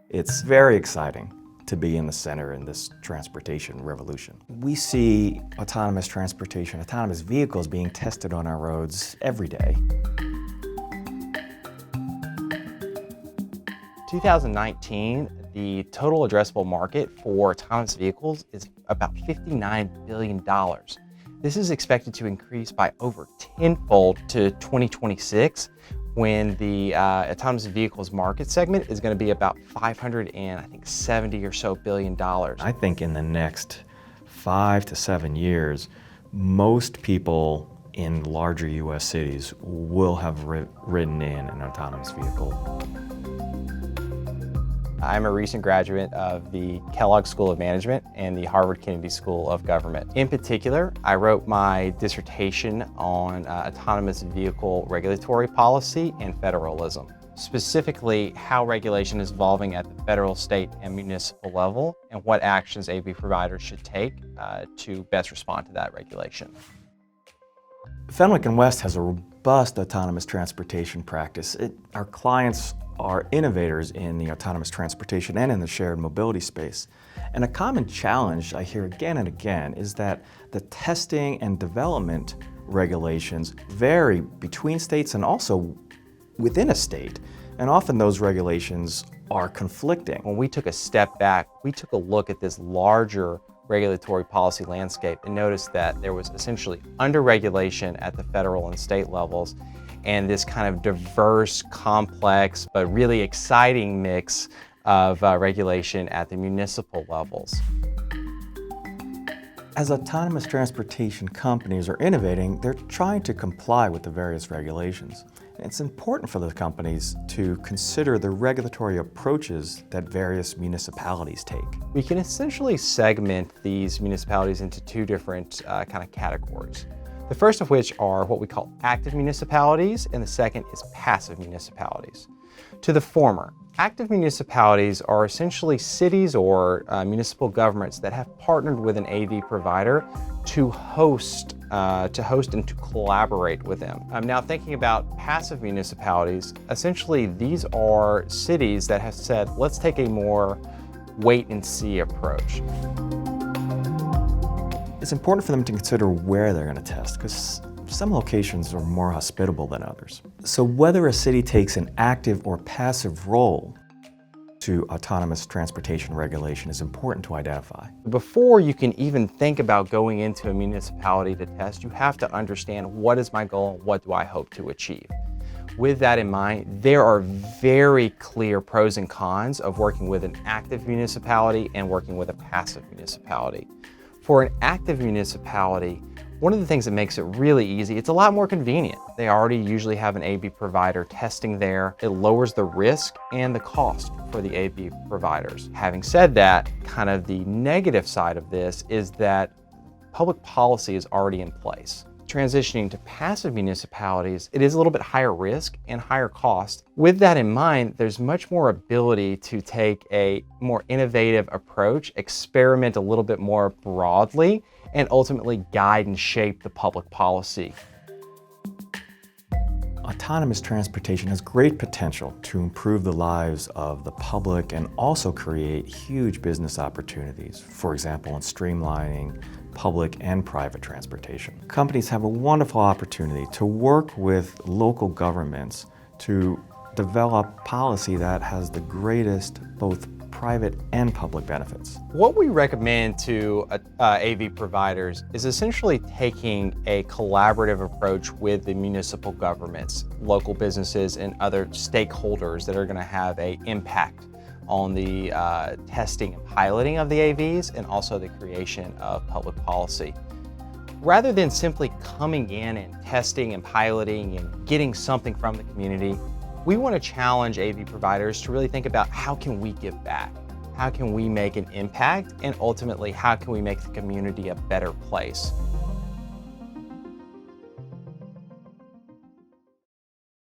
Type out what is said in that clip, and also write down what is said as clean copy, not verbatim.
It's very exciting to be in the center in this transportation revolution. We see autonomous transportation, autonomous vehicles being tested on our roads every day. 2019, the total addressable market for autonomous vehicles is about $59 billion. This is expected to increase by over tenfold to 2026, when the autonomous vehicles market segment is going to be about $570 or so billion. I think in the next 5 to 7 years, most people in larger US cities will have ridden in an autonomous vehicle. I'm a recent graduate of the Kellogg School of Management and the Harvard Kennedy School of Government. In particular, I wrote my dissertation on autonomous vehicle regulatory policy and federalism. Specifically, how regulation is evolving at the federal, state, and municipal level, and what actions AV providers should take to best respond to that regulation. Fenwick and West has a robust autonomous transportation practice. Our clients are innovators in the autonomous transportation and in the shared mobility space. And a common challenge I hear again and again is that the testing and development regulations vary between states and also within a state. And often those regulations are conflicting. When we took a step back, we took a look at this larger regulatory policy landscape and noticed that there was essentially under-regulation at the federal and state levels, and this kind of diverse, complex, but really exciting mix of regulation at the municipal levels. As autonomous transportation companies are innovating, they're trying to comply with the various regulations. It's important for the companies to consider the regulatory approaches that various municipalities take. We can essentially segment these municipalities into two different kind of categories. The first of which are what we call active municipalities, and the second is passive municipalities. To the former, active municipalities are essentially cities or municipal governments that have partnered with an AV provider to host and to collaborate with them. I'm now thinking about passive municipalities. Essentially, these are cities that have said, let's take a more wait and see approach. It's important for them to consider where they're going to test, because some locations are more hospitable than others. So whether a city takes an active or passive role to autonomous transportation regulation is important to identify. Before you can even think about going into a municipality to test, you have to understand, what is my goal and what do I hope to achieve? With that in mind, there are very clear pros and cons of working with an active municipality and working with a passive municipality. For an active municipality, one of the things that makes it really easy, it's a lot more convenient. They already usually have an AV provider testing there. It lowers the risk and the cost for the AV providers. Having said that, kind of the negative side of this is that public policy is already in place. Transitioning to passive municipalities, it is a little bit higher risk and higher cost. With that in mind, there's much more ability to take a more innovative approach, experiment a little bit more broadly, and ultimately guide and shape the public policy. Autonomous transportation has great potential to improve the lives of the public and also create huge business opportunities, for example, in streamlining public and private transportation. Companies have a wonderful opportunity to work with local governments to develop policy that has the greatest both private and public benefits. What we recommend to AV providers is essentially taking a collaborative approach with the municipal governments, local businesses, and other stakeholders that are going to have an impact on the testing and piloting of the AVs and also the creation of public policy. Rather than simply coming in and testing and piloting and getting something from the community, we want to challenge AV providers to really think about, how can we give back? How can we make an impact? And ultimately, how can we make the community a better place?